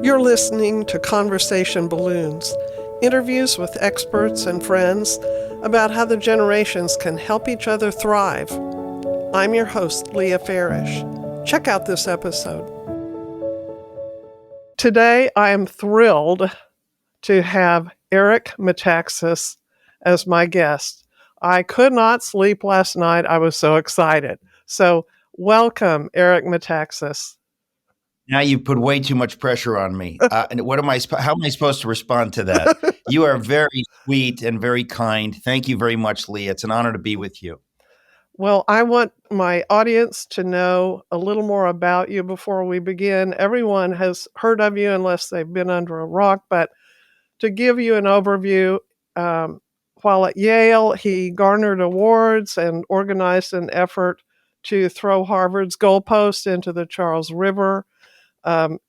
You're listening to Conversation Balloons, interviews with experts and friends about how the generations can help each other thrive. I'm your host, Leah Farish. Check out this episode. Today, I am thrilled to have Eric Metaxas as my guest. I could not sleep last night. I was so excited. So, welcome, Eric Metaxas. Now you put way too much pressure on me. And how am I supposed to respond to that? You are very sweet and very kind. Thank you very much, Lee. It's an honor to be with you. Well, I want my audience to know a little more about you before we begin. Everyone has heard of you unless they've been under a rock, but to give you an overview, while at Yale, he garnered awards and organized an effort to throw Harvard's goalpost into the Charles River.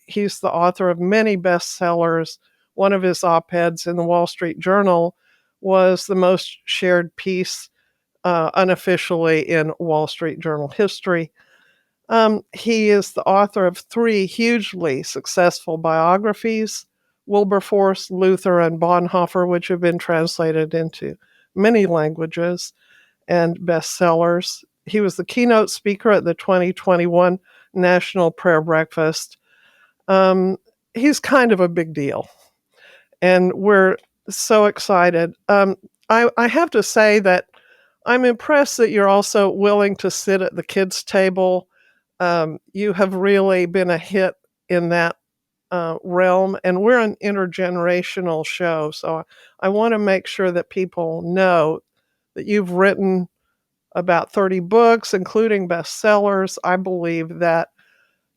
He's the author of many bestsellers. One of his op-eds in the Wall Street Journal was the most shared piece unofficially in Wall Street Journal history. He is the author of 3 hugely successful biographies, Wilberforce, Luther, and Bonhoeffer, which have been translated into many languages and bestsellers. He was the keynote speaker at the 2021 National Prayer Breakfast. He's kind of a big deal, and we're so excited. I have to say that I'm impressed that you're also willing to sit at the kids' table. You have really been a hit in that realm, and we're an intergenerational show, so I want to make sure that people know that you've written about 30 books, including bestsellers. I believe that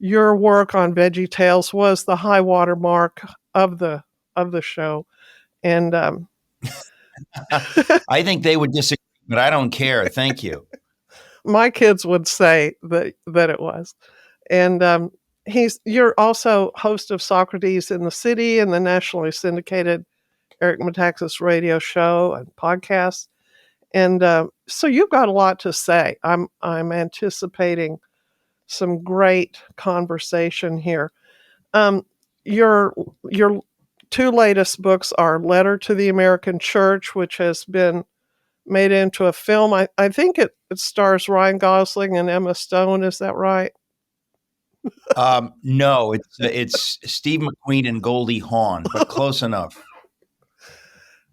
your work on Veggie Tales was the high water mark of the show, and I think they would disagree, but I don't care. Thank you. My kids would say that it was, and you're also host of Socrates in the City and the nationally syndicated Eric Metaxas radio show and podcast, and so you've got a lot to say. I'm anticipating some great conversation here. Your 2 latest books are Letter to the American Church, which has been made into a film. I think it stars Ryan Gosling and Emma Stone. Is that right? No, it's Steve McQueen and Goldie Hawn, but close enough.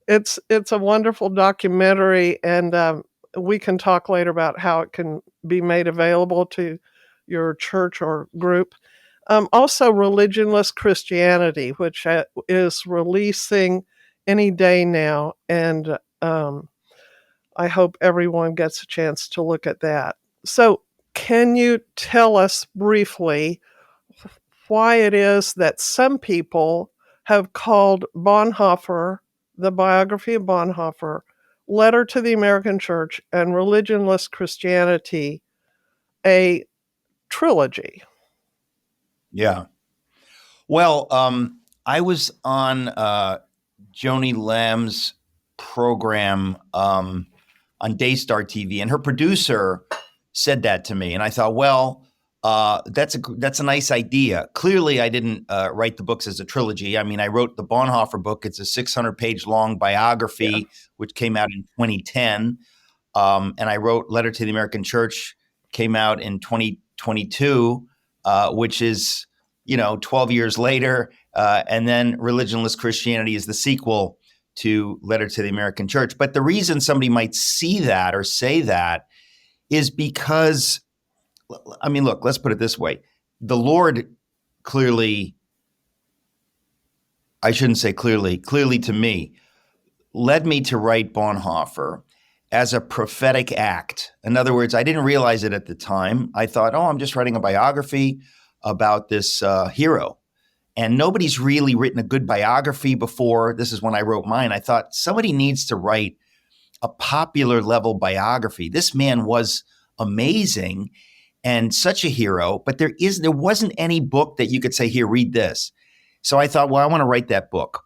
It's a wonderful documentary, and we can talk later about how it can be made available to your church or group. Also, Religionless Christianity, which is releasing any day now, and I hope everyone gets a chance to look at that. So, can you tell us briefly why it is that some people have called Bonhoeffer, the biography of Bonhoeffer, Letter to the American Church, and Religionless Christianity a trilogy? Yeah. Well, I was on Joni Lamb's program on Daystar TV, and her producer said that to me, and I thought, well, that's a nice idea. Clearly, I didn't write the books as a trilogy. I mean, I wrote the Bonhoeffer book. It's a 600-page long biography, which came out in 2010, and I wrote Letter to the American Church, came out in 2022, which is 12 years later, and then Religionless Christianity is the sequel to Letter to the American Church. But the reason somebody might see that or say that is because, I mean, look, let's put it this way. The Lord clearly, I shouldn't say clearly to me, led me to write Bonhoeffer as a prophetic act. In other words, I didn't realize it at the time. I thought, I'm just writing a biography about this hero. And nobody's really written a good biography before. This is when I wrote mine. I thought somebody needs to write a popular level biography. This man was amazing and such a hero, but there wasn't any book that you could say, here, read this. So I thought, well, I want to write that book.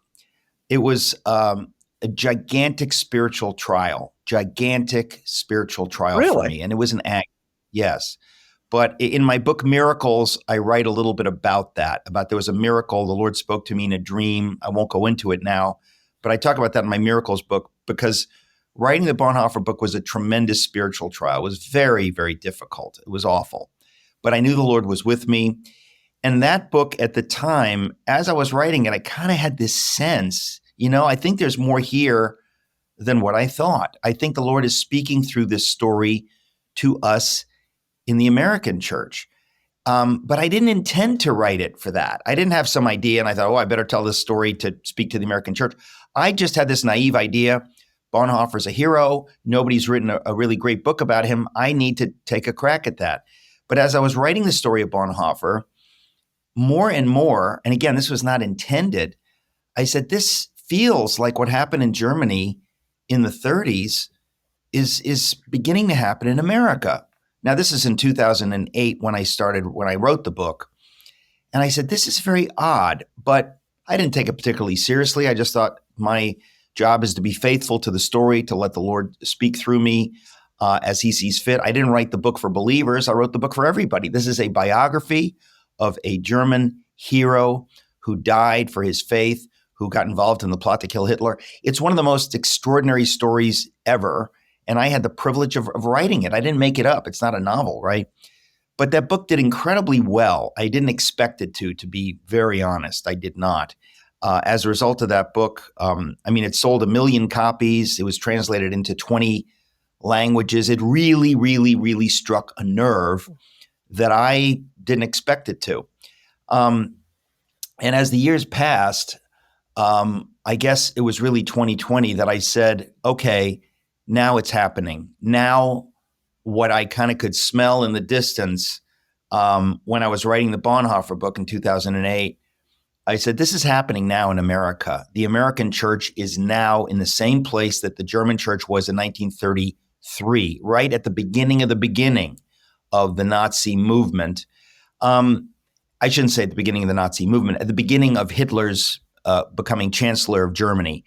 It was a gigantic spiritual trial Really? for me. And it was an act. Yes. But in my book, Miracles, I write a little bit about that, about there was a miracle. The Lord spoke to me in a dream. I won't go into it now, but I talk about that in my Miracles book because writing the Bonhoeffer book was a tremendous spiritual trial. It was very, very difficult. It was awful. But I knew the Lord was with me. And that book at the time, as I was writing it, I kind of had this sense, I think there's more here than what I thought. I think the Lord is speaking through this story to us in the American church. But I didn't intend to write it for that. I didn't have some idea and I thought, I better tell this story to speak to the American church. I just had this naive idea. Bonhoeffer's a hero. Nobody's written a really great book about him. I need to take a crack at that. But as I was writing the story of Bonhoeffer, more and more, and again, this was not intended, I said, this feels like what happened in Germany in the 30s is beginning to happen in America. Now, this is in 2008 when I wrote the book. And I said, this is very odd, but I didn't take it particularly seriously. I just thought my job is to be faithful to the story, to let the Lord speak through me as he sees fit. I didn't write the book for believers. I wrote the book for everybody. This is a biography of a German hero who died for his faith, who got involved in the plot to kill Hitler. It's one of the most extraordinary stories ever. And I had the privilege of writing it. I didn't make it up. It's not a novel, right? But that book did incredibly well. I didn't expect it to be very honest. I did not. As a result of that book, it sold 1 million copies. It was translated into 20 languages. It really, really, really struck a nerve that I didn't expect it to. And as the years passed, I guess it was really 2020 that I said, okay, now it's happening. Now what I kind of could smell in the distance when I was writing the Bonhoeffer book in 2008, I said, this is happening now in America. The American church is now in the same place that the German church was in 1933, right at the beginning of the Nazi movement. I shouldn't say at the beginning of the Nazi movement, at the beginning of Hitler's becoming chancellor of Germany,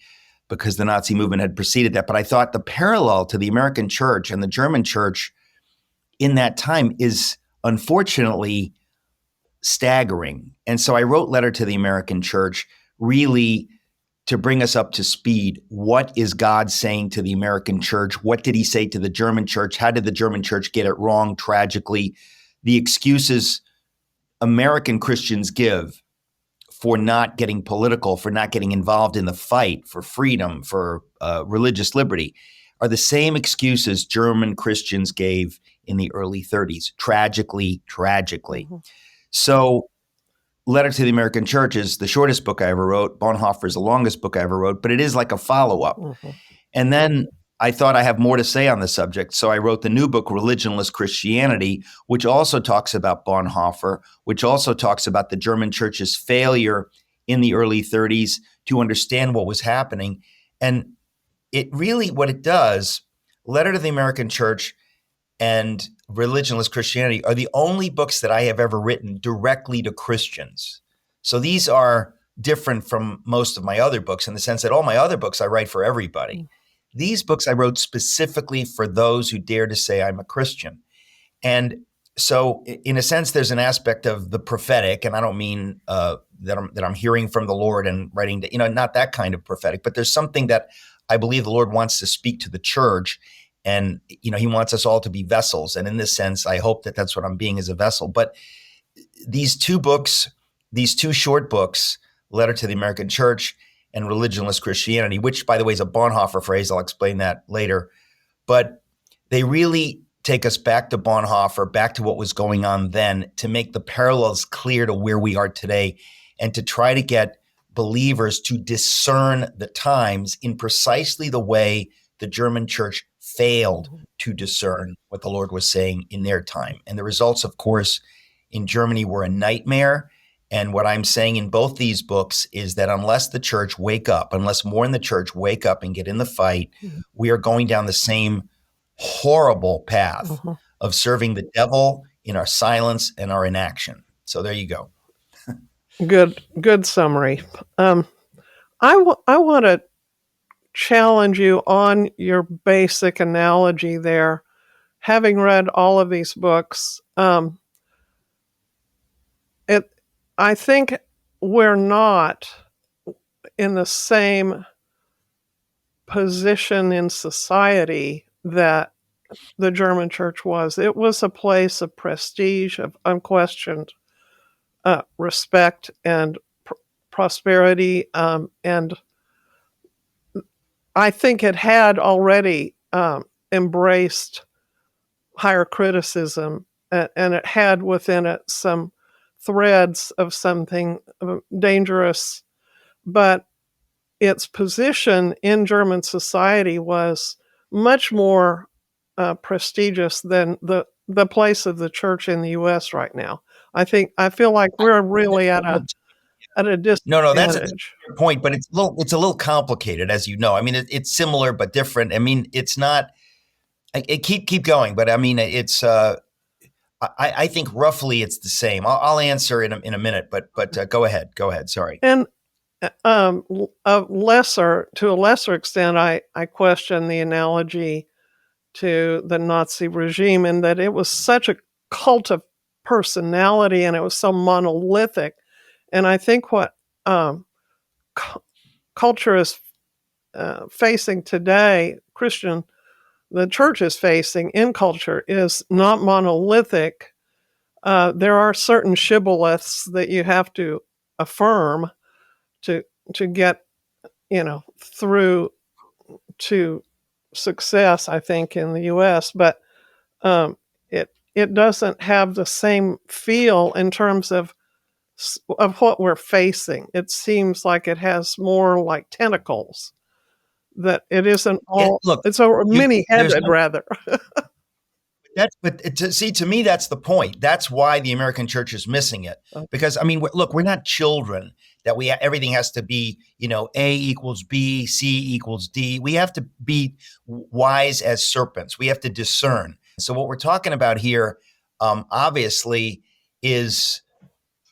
because the Nazi movement had preceded that. But I thought the parallel to the American church and the German church in that time is unfortunately staggering. And so I wrote Letter to the American Church really to bring us up to speed. What is God saying to the American church? What did he say to the German church? How did the German church get it wrong tragically? The excuses American Christians give for not getting political, for not getting involved in the fight for freedom, for religious liberty, are the same excuses German Christians gave in the early 30s, tragically. Mm-hmm. So Letter to the American Church is the shortest book I ever wrote. Bonhoeffer is the longest book I ever wrote, but it is like a follow-up. Mm-hmm. And then I thought I have more to say on the subject. So I wrote the new book, Religionless Christianity, which also talks about Bonhoeffer, which also talks about the German church's failure in the early 30s to understand what was happening. And it really, what it does, Letter to the American Church and Religionless Christianity are the only books that I have ever written directly to Christians. So these are different from most of my other books in the sense that all my other books I write for everybody. Mm-hmm. These books I wrote specifically for those who dare to say I'm a Christian. And so in a sense, there's an aspect of the prophetic, and I don't mean that I'm hearing from the Lord and writing, not that kind of prophetic, but there's something that I believe the Lord wants to speak to the church. And, he wants us all to be vessels. And in this sense, I hope that that's what I'm being as a vessel. But these two short books, Letter to the American Church and Religionless Christianity, which, by the way, is a Bonhoeffer phrase. I'll explain that later. But they really take us back to Bonhoeffer, back to what was going on then, to make the parallels clear to where we are today and to try to get believers to discern the times in precisely the way the German church failed to discern what the Lord was saying in their time. And the results, of course, in Germany were a nightmare. And what I'm saying in both these books is that unless the church wake up, unless more in the church wake up and get in the fight, we are going down the same horrible path of serving the devil in our silence and our inaction. So there you go. Good summary. I want to challenge you on your basic analogy there. having read all of these books, I think we're not in the same position in society that the German church was. It was a place of prestige, of unquestioned respect and prosperity, and I think it had already embraced higher criticism, and it had within it some threads of something dangerous, but its position in German society was much more prestigious than the place of the church in the U.S. right now. I feel like we're really at a No, that's a disadvantage. good point, but it's a little complicated, as you know. I mean, it's similar but different. I mean, it's not. Keep going, but I mean, it's. I think roughly it's the same. I'll answer in a minute, but go ahead. Go ahead. Sorry. And to a lesser extent, I question the analogy to the Nazi regime in that it was such a cult of personality and it was so monolithic. And I think what culture is facing today, the church is facing in culture, is not monolithic. There are certain shibboleths that you have to affirm to get through to success, I think, in the U.S., but um, it doesn't have the same feel in terms of what we're facing. It seems like it has more like tentacles. That it isn't Yeah, all. look, It's a there's many-headed, no. rather. To me, that's the point. That's why the American church is missing it. Because I mean, look, we're not children that everything has to be, A equals B, C equals D. We have to be wise as serpents. We have to discern. So what we're talking about here, obviously, is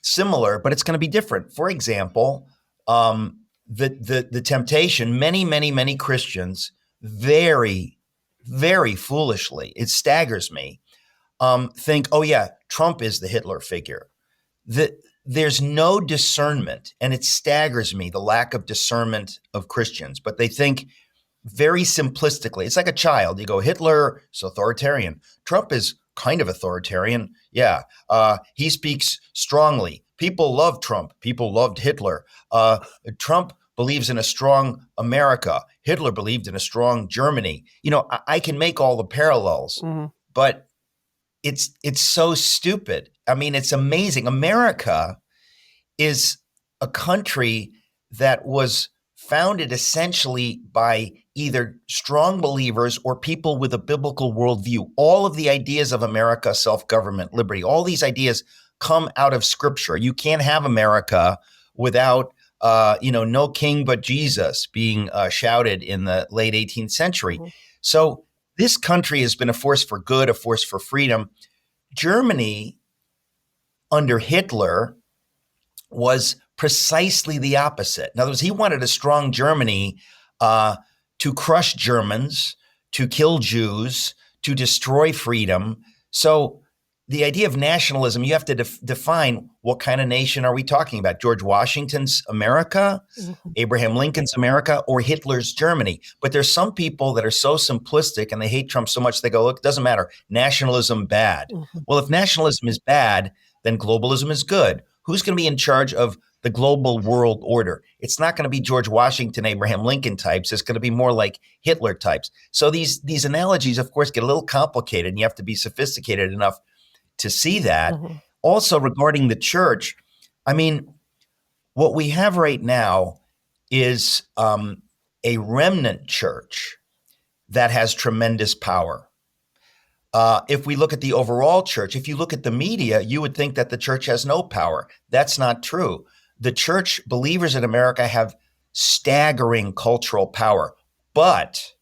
similar, but it's going to be different. For example, the temptation. Many Christians very, very foolishly, it staggers me, think, oh yeah, Trump is the Hitler figure. There's no discernment, and it staggers me, the lack of discernment of Christians. But they think very simplistically. It's like a child. You go, Hitler is authoritarian. Trump is kind of authoritarian. Yeah. He speaks strongly. People love Trump. People loved Hitler. Trump believes in a strong America. Hitler believed in a strong Germany. I can make all the parallels, but it's so stupid. I mean, it's amazing. America is a country that was founded essentially by either strong believers or people with a biblical worldview. All of the ideas of America, self-government, liberty, all these ideas come out of Scripture. You can't have America without, no king but Jesus being shouted in the late 18th century. So this country has been a force for good, a force for freedom. Germany, under Hitler, was precisely the opposite. In other words, he wanted a strong Germany to crush Germans, to kill Jews, to destroy freedom. So the idea of nationalism, you have to define what kind of nation are we talking about? George Washington's America, Abraham Lincoln's America, or Hitler's Germany? But there's some people that are so simplistic and they hate Trump so much they go, look, it doesn't matter. Nationalism bad. Well, if nationalism is bad, then globalism is good. Who's going to be in charge of the global world order? It's not going to be George Washington, Abraham Lincoln types. It's going to be more like Hitler types. So these analogies, of course, get a little complicated, and you have to be sophisticated enough to see that. Also, regarding the church, I mean, what we have right now is a remnant church that has tremendous power. If we look at the overall church, if you look at the media, you would think that the church has no power. That's not true. The church, believers in America, have staggering cultural power, but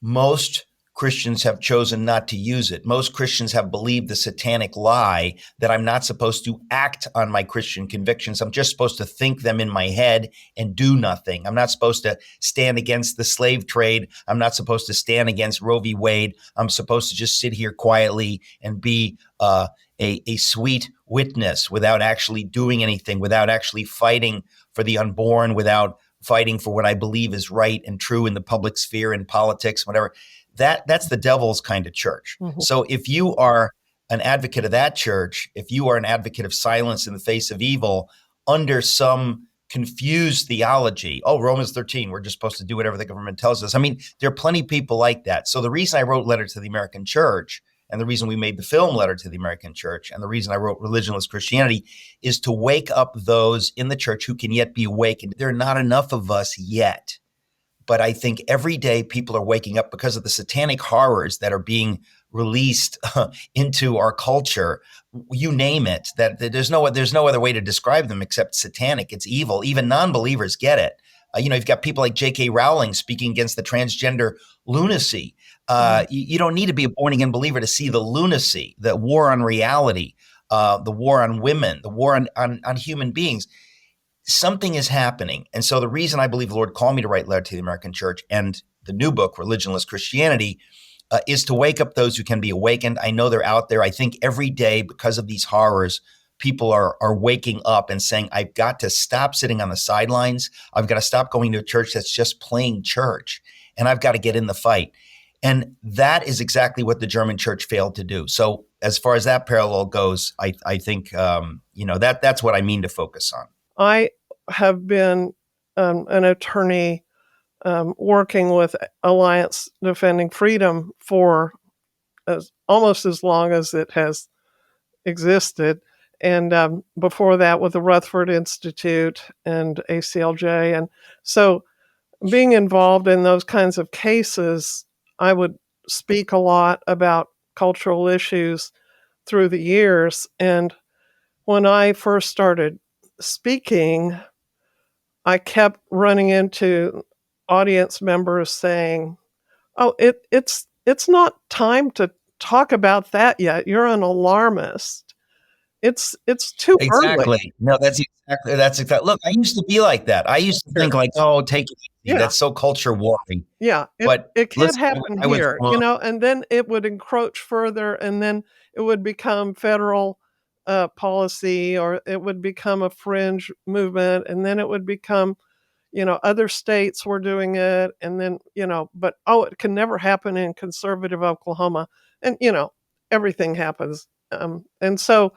most Christians have chosen not to use it. Most Christians have believed the satanic lie that I'm not supposed to act on my Christian convictions. I'm just supposed to think them in my head and do nothing. I'm not supposed to stand against the slave trade. I'm not supposed to stand against Roe v. Wade. I'm supposed to just sit here quietly and be a sweet witness without actually doing anything, without actually fighting for the unborn, without fighting for what I believe is right and true in the public sphere, in politics, whatever. That's the devil's kind of church. Mhm. So if you are an advocate of that church, if you are an advocate of silence in the face of evil under some confused theology, oh, Romans 13, we're just supposed to do whatever the government tells us. I mean, there are plenty of people like that. So the reason I wrote Letter to the American Church, and the reason we made the film Letter to the American Church, and the reason I wrote Religionless Christianity is to wake up those in the church who can yet be awakened. There are not enough of us yet. But I think every day people are waking up because of the satanic horrors that are being released into our culture. You name it, that there's no other way to describe them except satanic. It's evil. Even non-believers get it. You've got people like J.K. Rowling speaking against the transgender lunacy. You don't need to be a born-again believer to see the lunacy, the war on reality, the war on women, the war on human beings. Something is happening. And so the reason I believe the Lord called me to write Letter to the American Church and the new book, Religionless Christianity, is to wake up those who can be awakened. I know they're out there. I think every day, because of these horrors, people are waking up and saying, I've got to stop sitting on the sidelines. I've got to stop going to a church that's just playing church. And I've got to get in the fight. And that is exactly what the German church failed to do. So as far as that parallel goes, I think, that's what I mean to focus on. I have been an attorney working with Alliance Defending Freedom for almost as long as it has existed. And before that with the Rutherford Institute and ACLJ. And so being involved in those kinds of cases, I would speak a lot about cultural issues through the years. And when I first started speaking, I kept running into audience members saying, "Oh, it's not time to talk about that yet. You're an alarmist. It's too early." Exactly. No, that's exactly. Look, I used to be like that. I used to think Here. like, oh, take it easy. Yeah, That's so culture warring. yeah. It But it can't listen, happen I was here, wrong. and then it would encroach further, and then it would become federal policy, or it would become a fringe movement, and then it would become other states were doing it, and then, but it can never happen in conservative Oklahoma. And, everything happens. And so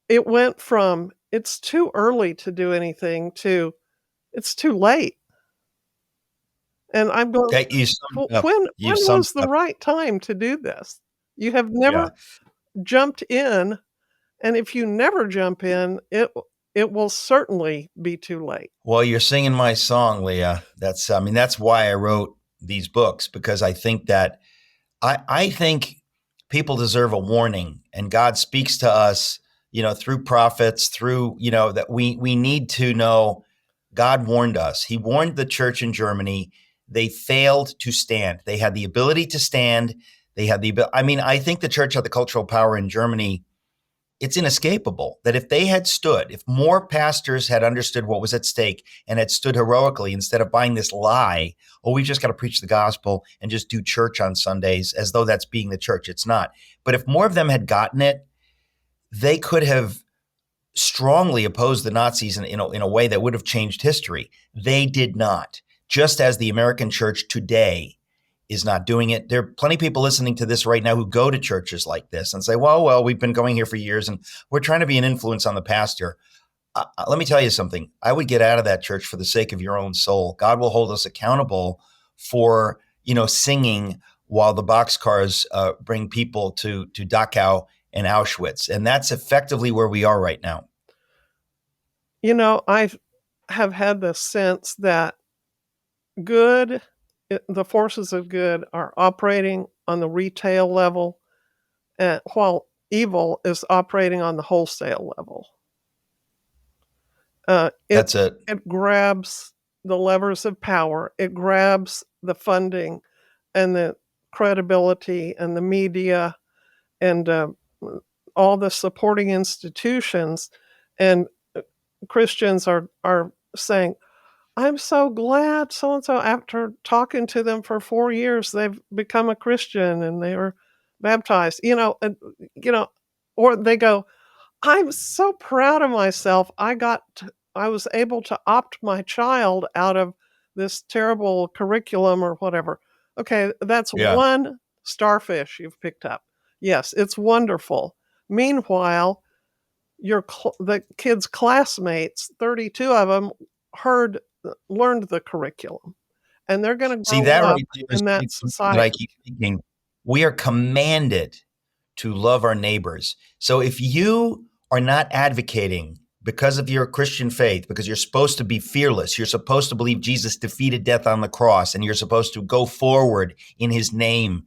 it went from it's too early to do anything to it's too late. And I'm going, That you summed well, it up. when You summed was it the up. right time to do this? You have Yeah. never jumped in, and if you never jump in, it will certainly be too late. Well, you're singing my song, Leah. That's why I wrote these books, because I think that I think people deserve a warning, and God speaks to us, through prophets, through, that we need to know God warned us. He warned the church in Germany. They failed to stand. They had the ability to stand. I think the church had the cultural power in Germany. It's inescapable that if they had stood, if more pastors had understood what was at stake and had stood heroically instead of buying this lie, oh, we've just got to preach the gospel and just do church on Sundays as though that's being the church. It's not. But if more of them had gotten it, they could have strongly opposed the Nazis in a way that would have changed history. They did not. Just as the American church today is not doing it. There are plenty of people listening to this right now who go to churches like this and say, well, we've been going here for years and we're trying to be an influence on the pastor. Let me tell you something. I would get out of that church for the sake of your own soul. God will hold us accountable for, singing while the boxcars bring people to Dachau and Auschwitz. And that's effectively where we are right now. I have had the sense that the forces of good are operating on the retail level, while evil is operating on the wholesale level. That's it. It grabs the levers of power. It grabs the funding and the credibility and the media and all the supporting institutions, and Christians are saying, I'm so glad so and so, after talking to them for 4 years, they've become a Christian and they were baptized, or they go, I'm so proud of myself. I was able to opt my child out of this terrible curriculum or whatever. Okay, that's Yeah. one starfish you've picked up. Yes, it's wonderful. Meanwhile, the kids' classmates, 32 of them, learned the curriculum, and they're going to See, grow that up right there is in that something that I society. keep thinking. We are commanded to love our neighbors. So if you are not advocating because of your Christian faith, because you're supposed to be fearless, you're supposed to believe Jesus defeated death on the cross, and you're supposed to go forward in his name,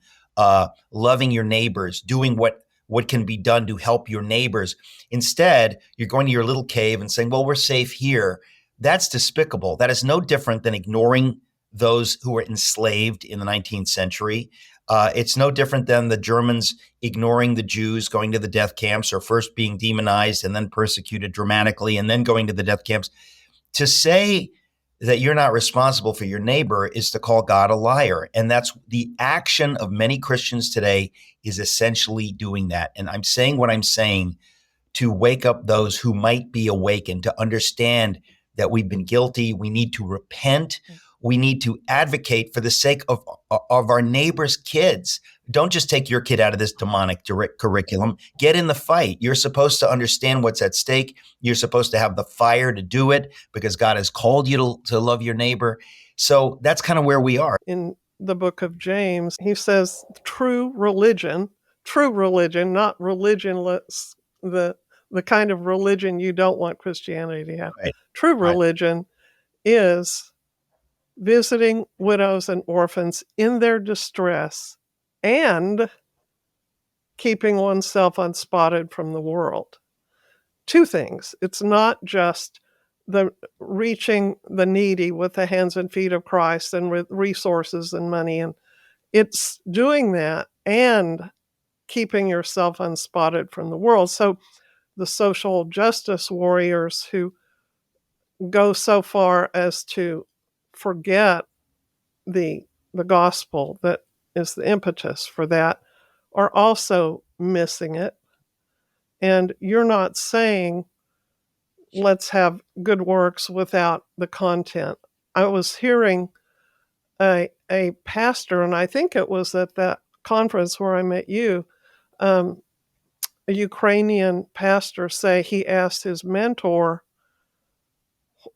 loving your neighbors, doing what can be done to help your neighbors. Instead, you're going to your little cave and saying, well, we're safe here. That's despicable. That is no different than ignoring those who were enslaved in the 19th century. It's no different than the Germans ignoring the Jews, going to the death camps, or first being demonized and then persecuted dramatically and then going to the death camps. To say that you're not responsible for your neighbor is to call God a liar. And that's the action of many Christians today, is essentially doing that. And I'm saying what I'm saying to wake up those who might be awakened, to understand that we've been guilty. We need to repent. We need to advocate for the sake of our neighbors' kids. Don't just take your kid out of this demonic curriculum. Get in the fight. You're supposed to understand what's at stake. You're supposed to have the fire to do it because God has called you to love your neighbor. So that's kind of where we are. In the book of James, he says true religion, not religionless, the kind of religion you don't want Christianity to have. Right. True Right. religion is visiting widows and orphans in their distress and keeping oneself unspotted from the world. Two things. It's not just the reaching the needy with the hands and feet of Christ and with resources and money, and it's doing that and keeping yourself unspotted from the world. So the social justice warriors who go so far as to forget the gospel that is the impetus for that are also missing it. And you're not saying let's have good works without the content. I was hearing a pastor, and I think it was at that conference where I met you, a Ukrainian pastor, say he asked his mentor,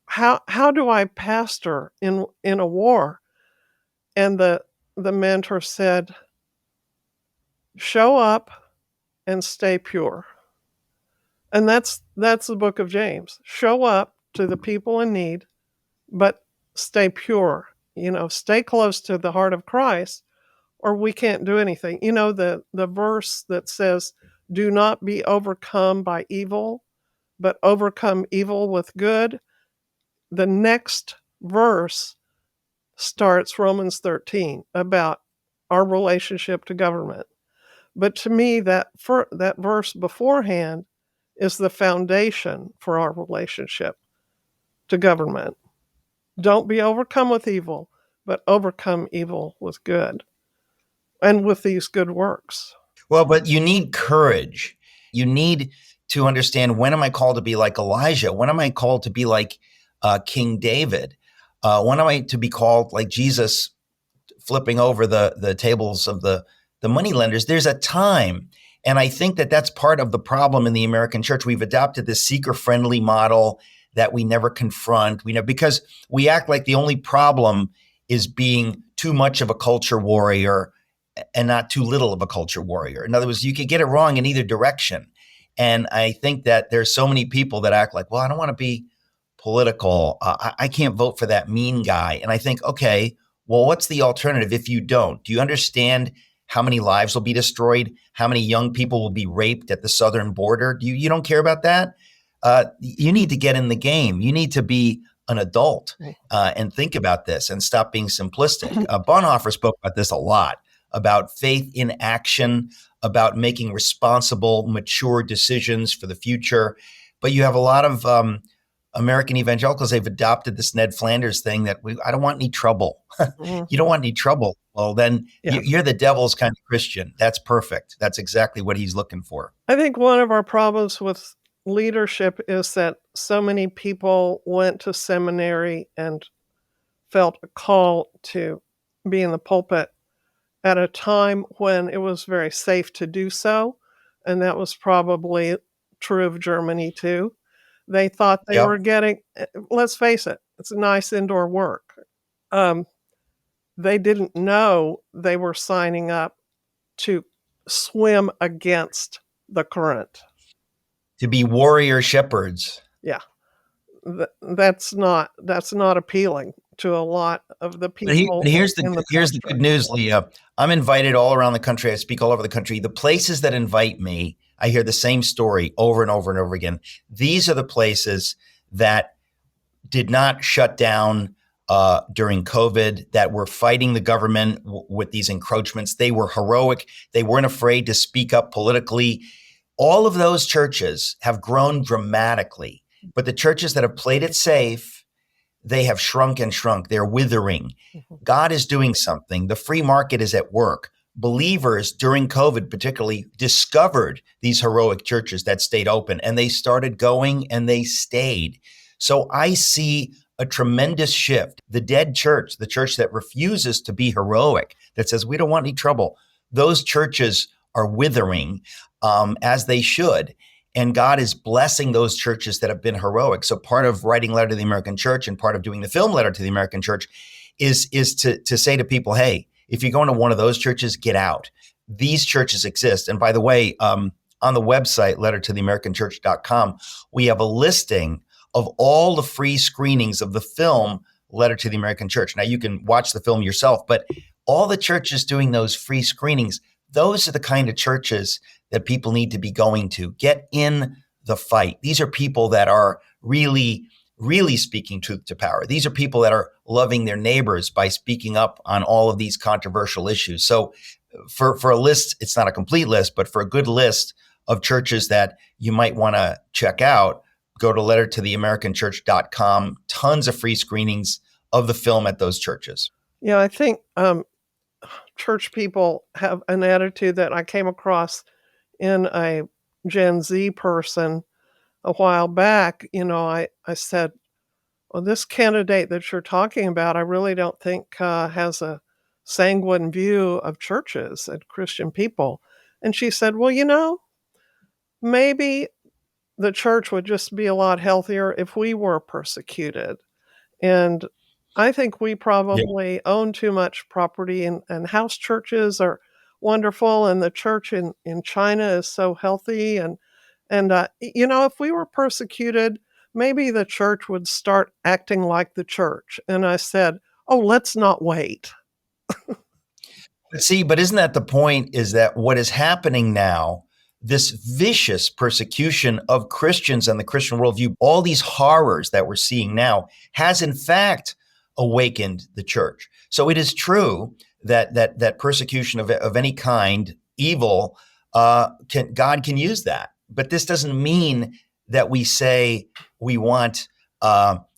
how do I pastor in a war? And the mentor said, show up and stay pure. And that's the book of James. Show up to the people in need, but stay pure. Stay close to the heart of Christ, or we can't do anything. The verse that says, do not be overcome by evil, but overcome evil with good. The next verse starts Romans 13 about our relationship to government. But to me, that verse beforehand is the foundation for our relationship to government. Don't be overcome with evil, but overcome evil with good, and with these good works. Well, but you need courage. You need to understand, when am I called to be like Elijah? When am I called to be like King David? When am I to be called like Jesus, flipping over the tables of the money lenders? There's a time. And I think that that's part of the problem in the American church. We've adopted this seeker-friendly model that we never confront. Because we act like the only problem is being too much of a culture warrior and not too little of a culture warrior. In other words, you could get it wrong in either direction. And I think that there's so many people that act like, well, I don't want to be political. I can't vote for that mean guy. And I think, okay, well, what's the alternative if you don't? Do you understand how many lives will be destroyed? How many young people will be raped at the southern border? You don't care about that? You need to get in the game. You need to be an adult and think about this and stop being simplistic. Bonhoeffer spoke about this a lot. about faith in action, about making responsible, mature decisions for the future. But you have a lot of American evangelicals, they've adopted this Ned Flanders thing that I don't want any trouble. Mhm. You don't want any trouble. Well, then Yeah. you're the devil's kind of Christian. That's perfect. That's exactly what he's looking for. I think one of our problems with leadership is that so many people went to seminary and felt a call to be in the pulpit at a time when it was very safe to do so, and that was probably true of Germany too. They thought they were Yep. getting let's face it, it's a nice indoor work. Um, they didn't know they were signing up to swim against the current. To be warrior shepherds. Yeah, that's not appealing to a lot of the But people in the here's the pulpit. good news, Leah. I'm invited all around the country. I speak all over the country. The places that invite me, I hear the same story over and over and over again. These are the places that did not shut down during COVID, that were fighting the government with these encroachments. They were heroic. They weren't afraid to speak up politically. All of those churches have grown dramatically, but the churches that have played it safe, they have shrunk and shrunk. They're withering. Mhm. God is doing something. The free market is at work. Believers during COVID, particularly, discovered these heroic churches that stayed open, and they started going and they stayed. So I see a tremendous shift. The dead church, the church that refuses to be heroic, that says we don't want any trouble, those churches are withering, as they should. And God is blessing those churches that have been heroic. So part of writing Letter to the American Church and part of doing the film Letter to the American Church is to say to people, hey, if you're going to one of those churches, get out. These churches exist. And by the way, on the website, lettertotheamericanchurch.com, we have a listing of all the free screenings of the film Letter to the American Church. Now, you can watch the film yourself, but all the churches doing those free screenings, those are the kind of churches that people need to be going to. Get in the fight. These are people that are really, really speaking truth to power. These are people that are loving their neighbors by speaking up on all of these controversial issues. So for a list, it's not a complete list, but for a good list of churches that you might want to check out, go to lettertotheamericanchurch.com. Tons of free screenings of the film at those churches. Yeah, I think church people have an attitude that I came across in a Gen Z person a while back. I said, well, this candidate that you're talking about, I really don't think has a sanguine view of churches and Christian people. And she said, well, maybe the church would just be a lot healthier if we were persecuted. And I think we Yeah. probably own too much property, and house churches are wonderful, and the church in China is so healthy. And if we were persecuted, maybe the church would start acting like the church. And I said, oh, let's not wait. See, but isn't that the point? Is that what is happening now? This vicious persecution of Christians and the Christian worldview, all these horrors that we're seeing now, has in fact awakened the church. So it is true that persecution of any kind, evil, God can use that. But this doesn't mean that we say we want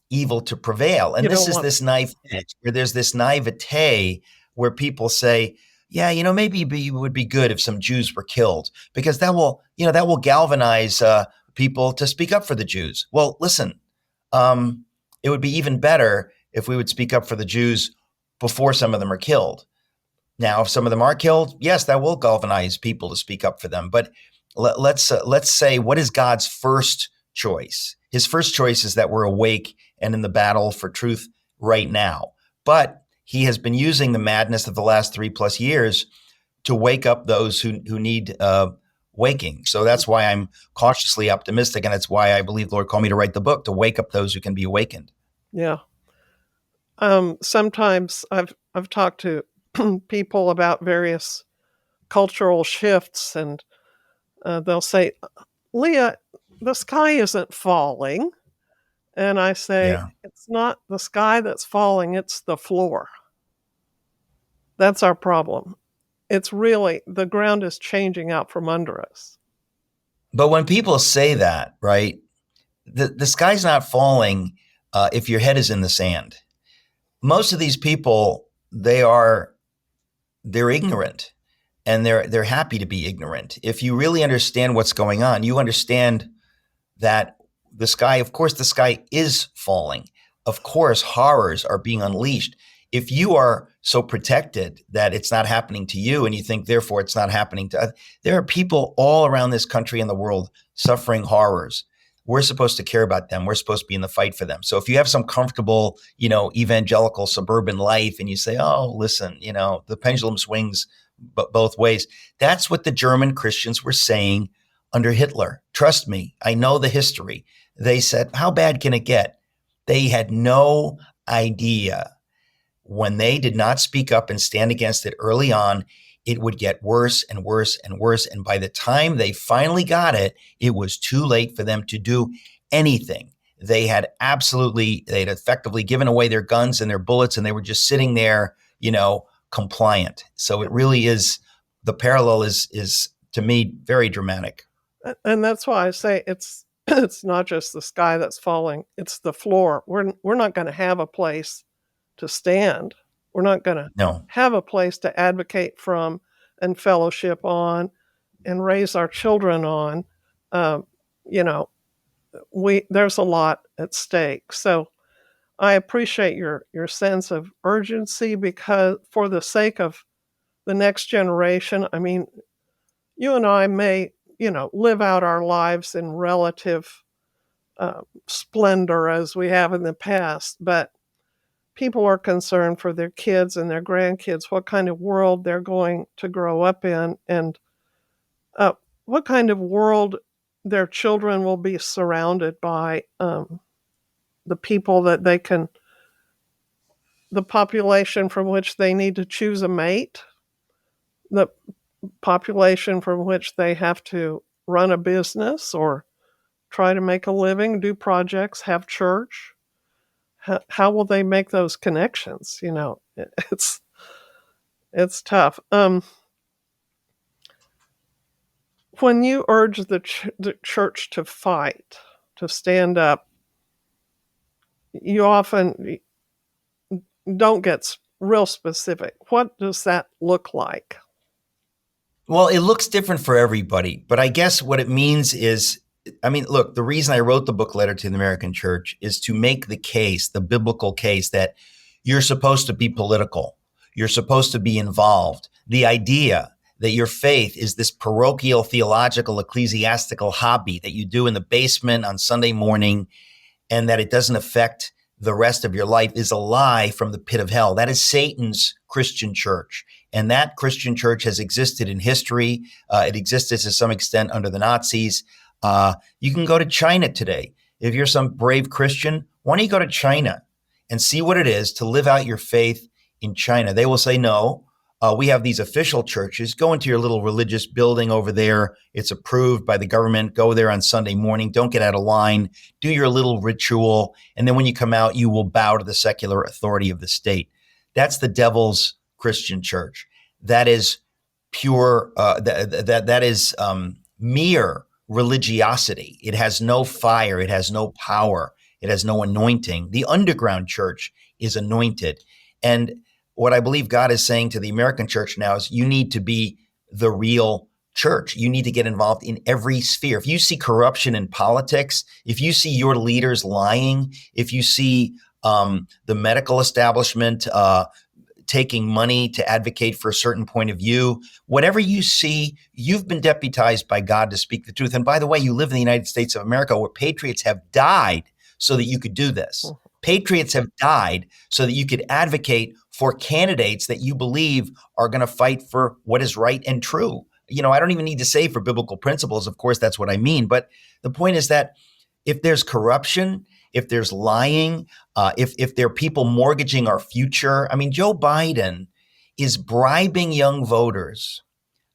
evil to prevail. And You this don't is want this knife edge where there's this naivete where people say, yeah, maybe it would be good if some Jews were killed because that will galvanize people to speak up for the Jews. Well, listen, it would be even better if we would speak up for the Jews before some of them are killed. Now, if some of them are killed, yes, that will galvanize people to speak up for them. But let's say, what is God's first choice? His first choice is that we're awake and in the battle for truth right now. But he has been using the madness of the last 3+ years to wake up those who need waking. So that's why I'm cautiously optimistic, and it's why I believe the Lord called me to write the book, to wake up those who can be awakened. Yeah. Sometimes I've talked to people about various cultural shifts, and they'll say, Leah, the sky isn't falling. And I say, Yeah. it's not the sky that's falling, it's the floor. That's our problem. it's really, the ground is changing out from under us. But when people say that, right, the sky's not falling if your head is in the sand. Most of these people, they're ignorant, and they're happy to be ignorant. If you really understand what's going on, you understand that the sky is falling. Of course, horrors are being unleashed. If you are so protected that it's not happening to you and you think, therefore, it's not happening to others, there are people all around this country and the world suffering horrors. We're supposed to care about them. We're supposed to be in the fight for them. So if you have some comfortable, evangelical suburban life and you say, oh, listen, the pendulum swings both ways. That's what the German Christians were saying under Hitler. Trust me, I know the history. They said, how bad can it get? They had no idea. When they did not speak up and stand against it early on, it would get worse and worse and worse. And by the time they finally got it, it was too late for them to do anything. They had effectively given away their guns and their bullets, and they were just sitting there, compliant. So it really is, the parallel is to me, very dramatic. And that's why I say it's not just the sky that's falling, it's the floor. We're not going to have a place to stand. We're not going to have a place to advocate from and fellowship on and raise our children on. There's a lot at stake. So I appreciate your sense of urgency, because for the sake of the next generation, I mean, you and I may, live out our lives in relative splendor as we have in the past, but people are concerned for their kids and their grandkids, what kind of world they're going to grow up in, and what kind of world their children will be surrounded by, the people that the population from which they need to choose a mate, the population from which they have to run a business or try to make a living, do projects, have church. How will they make those connections? It's tough. When you urge the church to fight, to stand up, you often don't get real specific. What does that look like? Well, it looks different for everybody, but I guess what it means is, look, the reason I wrote the book Letter to the American Church is to make the case, the biblical case, that you're supposed to be political. You're supposed to be involved. The idea that your faith is this parochial, theological, ecclesiastical hobby that you do in the basement on Sunday morning, and that it doesn't affect the rest of your life, is a lie from the pit of hell. That is Satan's Christian church. And that Christian church has existed in history. It existed to some extent under the Nazis. You can go to China today. If you're some brave Christian, why don't you go to China and see what it is to live out your faith in China? They will say, no, we have these official churches. Go into your little religious building over there. It's approved by the government. Go there on Sunday morning. Don't get out of line. Do your little ritual. And then when you come out, you will bow to the secular authority of the state. That's the devil's Christian church. That is pure, that is mere religiosity. It has no fire. It has no power. It has no anointing. The underground church is anointed. And what I believe God is saying to the American church now is, you need to be the real church. You need to get involved in every sphere. If you see corruption in politics, if you see your leaders lying, if you see the medical establishment taking money to advocate for a certain point of view, whatever you see, you've been deputized by God to speak the truth. And by the way, you live in the United States of America, where patriots have died so that you could do this. Patriots have died so that you could advocate for candidates that you believe are going to fight for what is right and true. I don't even need to say for biblical principles. Of course, that's what I mean. But the point is that if there's corruption, if there's lying, if there are people mortgaging our future, Joe Biden is bribing young voters.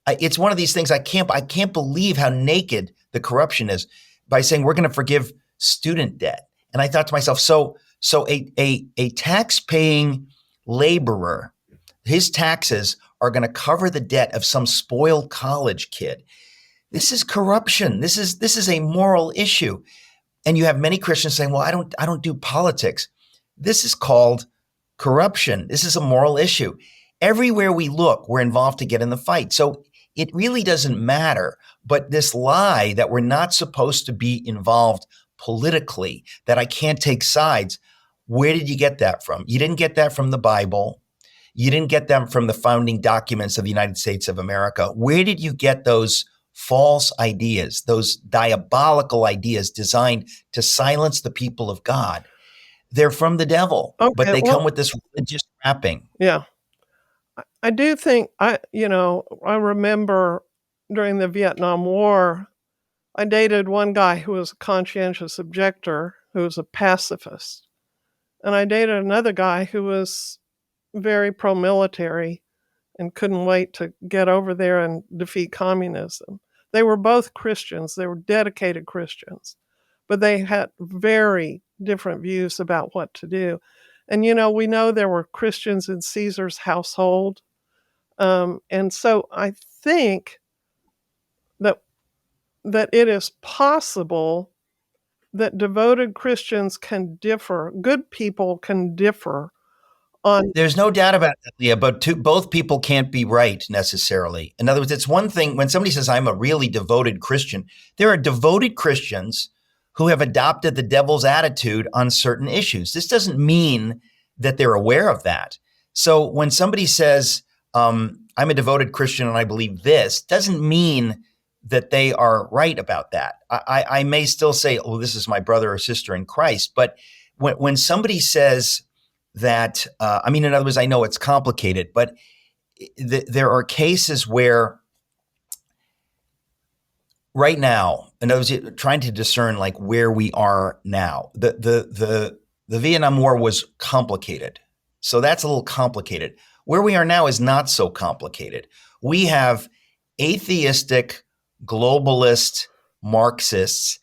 It's one of these things I can't believe how naked the corruption is, by saying we're going to forgive student debt. And I thought to myself, so a tax-paying laborer, his taxes are going to cover the debt of some spoiled college kid. This is corruption. This is a moral issue. And you have many Christians saying, well, I don't do politics. This is called corruption. This is a moral issue. Everywhere we look, we're involved to get in the fight. So it really doesn't matter. But this lie that we're not supposed to be involved politically, that I can't take sides, where did you get that from? You didn't get that from the Bible. You didn't get them from the founding documents of the United States of America. Where did you get those false ideas, those diabolical ideas designed to silence the people of God? They're from the devil, but Okay, they come well, with this religious wrapping. yeah. I do think I remember during the Vietnam War, I dated one guy who was a conscientious objector, who was a pacifist. And I dated another guy who was very pro-military and couldn't wait to get over there and defeat communism. They were both Christians. They were dedicated Christians, but they had very different views about what to do. And, we know there were Christians in Caesar's household. And so I think that it is possible that devoted Christians can differ, good people can differ on. There's no doubt about that, Leah, but both people can't be right necessarily. In other words, it's one thing when somebody says, I'm a really devoted Christian. There are devoted Christians who have adopted the devil's attitude on certain issues. This doesn't mean that they're aware of that. So when somebody says, I'm a devoted Christian and I believe this, doesn't mean that they are right about that. I may still say, oh, this is my brother or sister in Christ. But when somebody says that, in other words, I know it's complicated, but there are cases where right now, in other words, trying to discern like where we are now. The Vietnam War was complicated. So that's a little complicated. Where we are now is not so complicated. We have atheistic, globalist Marxists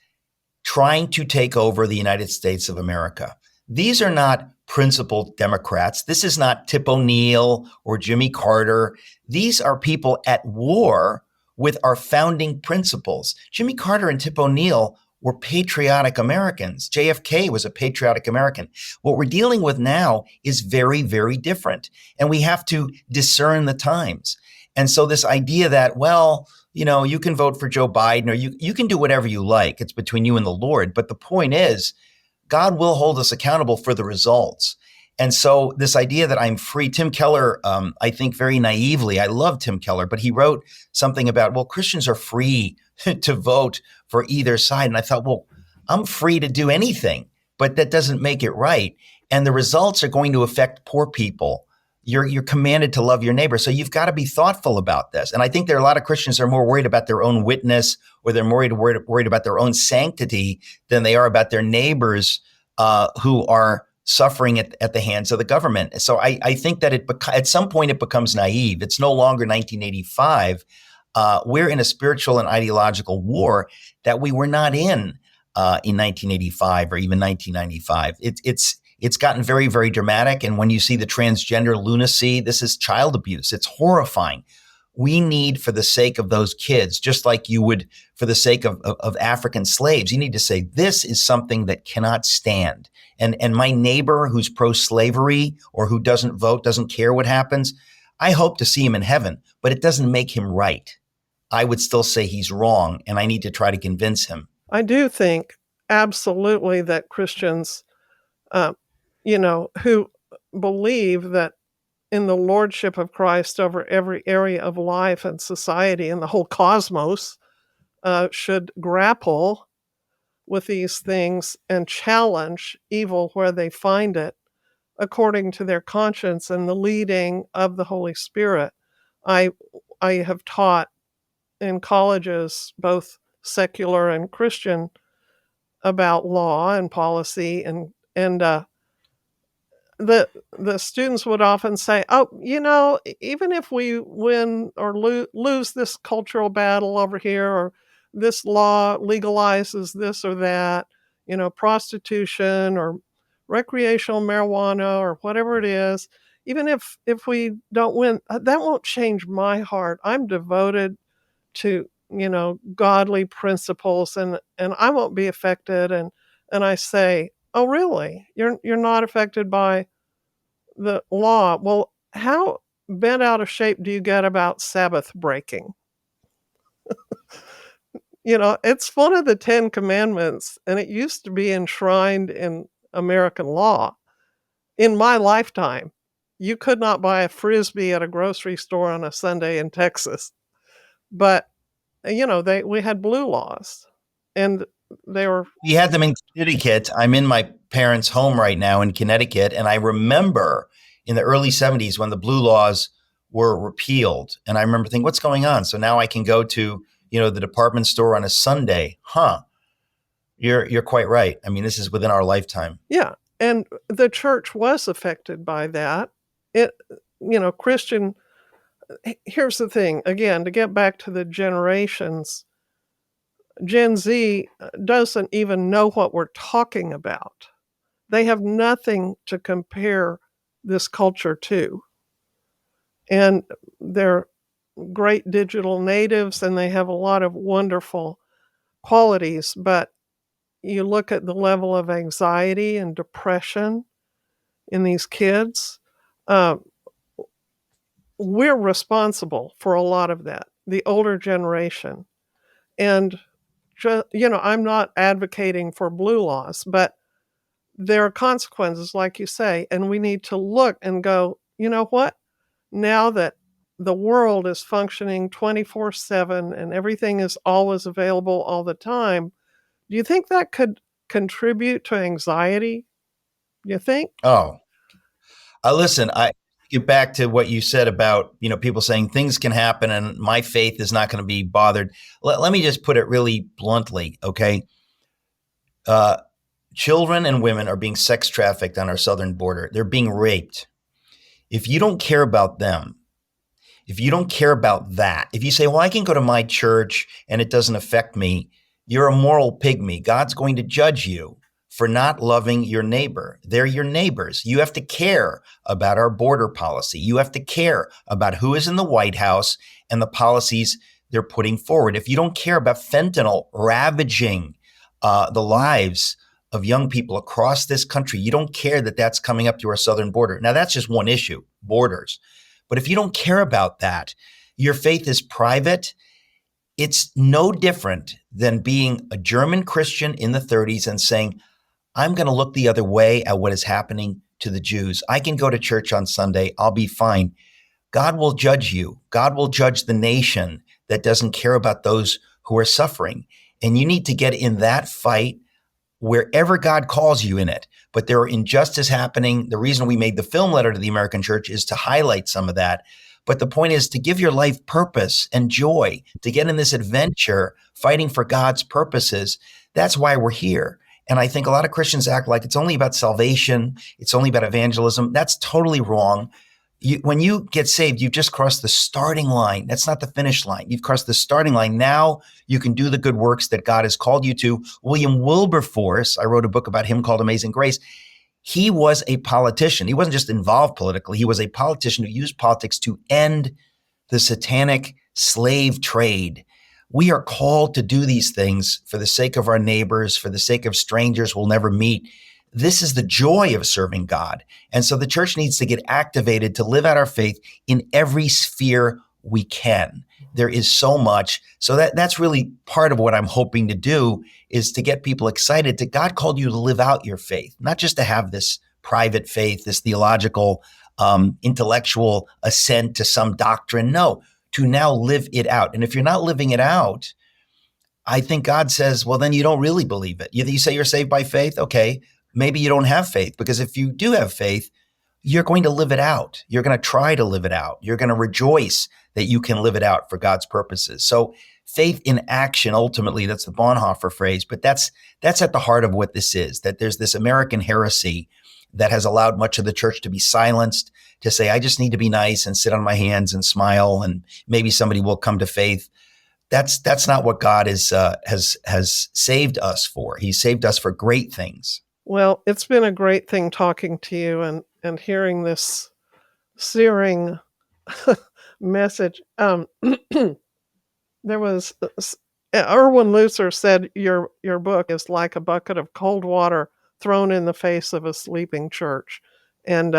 trying to take over the United States of America. These are not principled Democrats. This is not Tip O'Neill or Jimmy Carter. These are people at war with our founding principles. Jimmy Carter and Tip O'Neill were patriotic Americans. JFK was a patriotic American. What we're dealing with now is very, very different. And we have to discern the times. And so this idea that, well, you can vote for Joe Biden or you can do whatever you like. It's between you and the Lord. But the point is, God will hold us accountable for the results. And so this idea that I'm free, Tim Keller, I think very naively, I love Tim Keller, but he wrote something about, well, Christians are free to vote for either side. And I thought, well, I'm free to do anything, but that doesn't make it right. And the results are going to affect poor people. You're commanded to love your neighbor. So you've got to be thoughtful about this. And I think there are a lot of Christians who are more worried about their own witness or they're worried about their own sanctity than they are about their neighbors who are suffering at the hands of the government. So I think that at some point it becomes naive. It's no longer 1985. We're in a spiritual and ideological war that we were not in 1985 or even 1995. It's gotten very, very dramatic. And when you see the transgender lunacy, this is child abuse. It's horrifying. We need, for the sake of those kids, just like you would for the sake of African slaves, you need to say, this is something that cannot stand. And my neighbor who's pro-slavery or who doesn't vote, doesn't care what happens, I hope to see him in heaven, but it doesn't make him right. I would still say he's wrong, and I need to try to convince him. I do think absolutely that Christians, who believe that in the lordship of Christ over every area of life and society and the whole cosmos, should grapple with these things and challenge evil where they find it according to their conscience and the leading of the Holy Spirit. I have taught in colleges, both secular and Christian, about law and policy, and the students would often say, oh, even if we win or lose this cultural battle over here, or this law legalizes this or that, prostitution or recreational marijuana or whatever it is, even if we don't win, that won't change my heart. I'm devoted to, godly principles, and I won't be affected. And I say, "Oh, really? You're not affected by the law?" Well, how bent out of shape do you get about Sabbath breaking? It's one of the 10 commandments, and it used to be enshrined in American law. In my lifetime, you could not buy a Frisbee at a grocery store on a Sunday in Texas. But, we had blue laws, and they were We had them in Connecticut. I'm in my parents' home right now in Connecticut, and I remember in the early 70s when the blue laws were repealed, and I remember thinking, what's going on? So now I can go to, the department store on a Sunday. Huh. You're quite right. I mean, this is within our lifetime. yeah, and the church was affected by that. It Christian here's the thing, again, to get back to the generations, Gen Z doesn't even know what we're talking about. They have nothing to compare this culture to. And they're great digital natives, and they have a lot of wonderful qualities, but you look at the level of anxiety and depression in these kids, uh, we're responsible for a lot of that, the older generation. And, I'm not advocating for blue laws, but there are consequences, like you say, and we need to look and go, you know what? Now that the world is functioning 24/7 and everything is always available all the time, do you think that could contribute to anxiety? You think? Oh, listen, I get back to what you said about, people saying things can happen and my faith is not going to be bothered. Let me just put it really bluntly. Okay. Uh, Children and women are being sex trafficked on our southern border. They're being raped. If you don't care about them, if you don't care about that, if you say, well, I can go to my church and it doesn't affect me, you're a moral pygmy. God's going to judge you for not loving your neighbor. They're your neighbors. You have to care about our border policy. You have to care about who is in the White House and the policies they're putting forward. If you don't care about fentanyl ravaging the lives of young people across this country, you don't care that that's coming up to our southern border. Now, that's just one issue, borders. But if you don't care about that, your faith is private. It's no different than being a German Christian in the 30s and saying, I'm going to look the other way at what is happening to the Jews. I can go to church on Sunday. I'll be fine. God will judge you. God will judge the nation that doesn't care about those who are suffering. And you need to get in that fight wherever God calls you in it. But there are injustice happening. The reason we made the film Letter to the American Church is to highlight some of that. But the point is to give your life purpose and joy, to get in this adventure fighting for God's purposes. That's why we're here. And I think a lot of Christians act like it's only about salvation. It's only about evangelism. That's totally wrong. When you get saved, you've just crossed the starting line. That's not the finish line. You've crossed the starting line. Now you can do the good works that God has called you to. William Wilberforce, I wrote a book about him called Amazing Grace. He was a politician. He wasn't just involved politically. He was a politician who used politics to end the satanic slave trade. We are called to do these things for the sake of our neighbors, for the sake of strangers we'll never meet. This is the joy of serving God. And so the church needs to get activated to live out our faith in every sphere we can. There is so much. So that's really part of what I'm hoping to do, is to get people excited that God called you to live out your faith, not just to have this private faith, this theological, intellectual assent to some doctrine. No, to now live it out. And if you're not living it out, I think God says, well, then you don't really believe it. You say you're saved by faith. Okay, maybe you don't have faith, because if you do have faith, you're going to live it out. You're going to try to live it out. You're going to rejoice that you can live it out for God's purposes. So faith in action, ultimately, that's the Bonhoeffer phrase, but that's at the heart of what this is, that there's this American heresy that has allowed much of the church to be silenced, to say, I just need to be nice and sit on my hands and smile, and maybe somebody will come to faith. That's not what God has saved us for. He saved us for great things. Well, it's been a great thing talking to you and hearing this searing message. There was Erwin Lutzer said your book is like a bucket of cold water thrown in the face of a sleeping church, and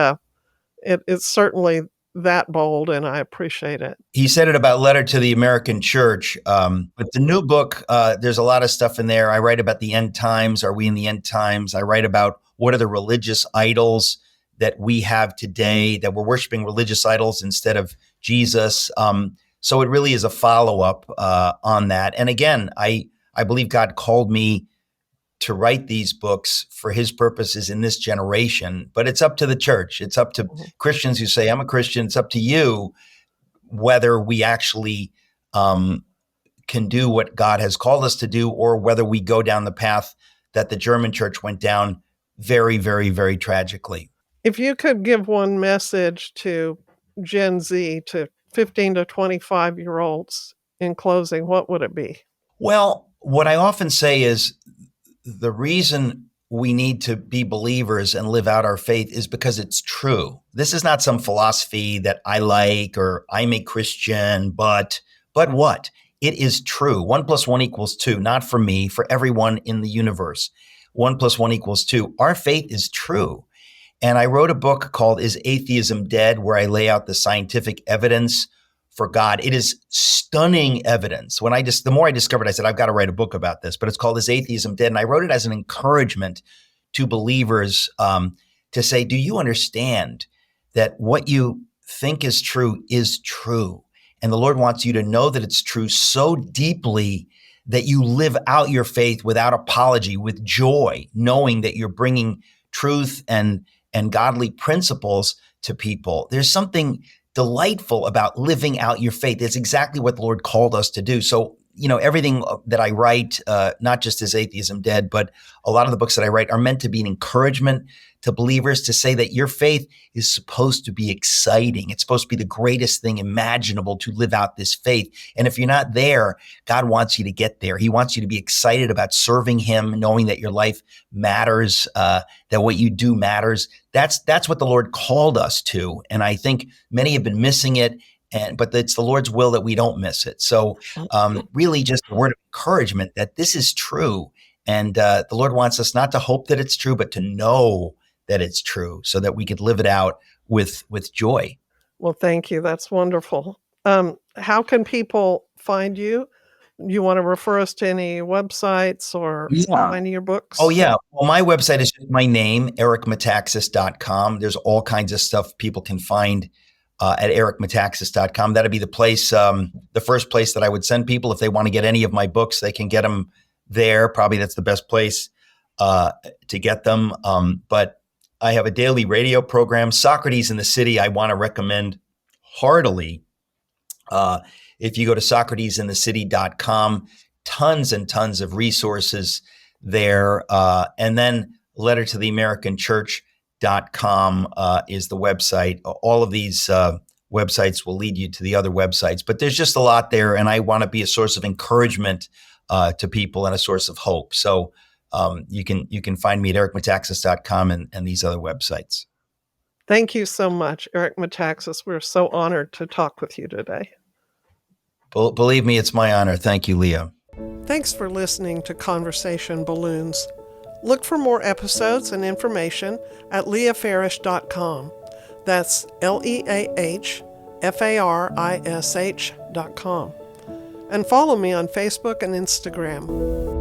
it's certainly that bold, and I appreciate it. He said it about Letter to the American Church. But the new book, there's a lot of stuff in there. I write about the end times. Are we in the end times? I write about what are the religious idols that we have today, that we're worshiping religious idols instead of Jesus. So it really is a follow-up on that. And again, I believe God called me to write these books for his purposes in this generation, but it's up to the church. It's up to Christians who say, I'm a Christian. It's up to you whether we actually can do what God has called us to do, or whether we go down the path that the German church went down very, very, very tragically. If you could give one message to Gen Z, to 15 to 25-year-olds in closing, what would it be? Well, what I often say is the reason we need to be believers and live out our faith is because it's true. This is not some philosophy that I like or I'm a Christian, but what? It is true. 1 + 1 = 2, not for me, for everyone in the universe. 1 + 1 = 2. Our faith is true. And I wrote a book called Is Atheism Dead?, where I lay out the scientific evidence for God. It is stunning evidence. The more I discovered, I said, I've got to write a book about this, but it's called Is Atheism Dead? And I wrote it as an encouragement to believers to say, do you understand that what you think is true is true? And the Lord wants you to know that it's true so deeply that you live out your faith without apology, with joy, knowing that you're bringing truth and godly principles to people. There's something delightful about living out your faith. It's exactly what the Lord called us to do. So, everything that I write, not just Is Atheism Dead, but a lot of the books that I write are meant to be an encouragement to believers to say that your faith is supposed to be exciting. It's supposed to be the greatest thing imaginable to live out this faith. And if you're not there, God wants you to get there. He wants you to be excited about serving him, knowing that your life matters, that what you do matters. That's what the Lord called us to. And I think many have been missing it. But it's the Lord's will that we don't miss it. So really just a word of encouragement that this is true. And the Lord wants us not to hope that it's true, but to know that it's true so that we could live it out with joy. Well, thank you. That's wonderful. How can people find you? You want to refer us to any websites or find your books? Oh, yeah. Well, my website is just my name, ericmetaxas.com. There's all kinds of stuff people can find at ericmetaxas.com. That'd be the place, the first place that I would send people. If they want to get any of my books, they can get them there. Probably that's the best place to get them. But I have a daily radio program, Socrates in the City. I want to recommend heartily. If you go to socratesinthecity.com, tons and tons of resources there. And then Letter to the American Church.com is the website. All of these websites will lead you to the other websites, but there's just a lot there. And I want to be a source of encouragement to people and a source of hope. So you can find me at ericmetaxas.com and these other websites. Thank you so much, Eric Metaxas. We're so honored to talk with you today. Believe me, it's my honor. Thank you, Leah. Thanks for listening to Conversation Balloons. Look for more episodes and information at leahfarish.com. That's LEAHFARISH.com. And follow me on Facebook and Instagram.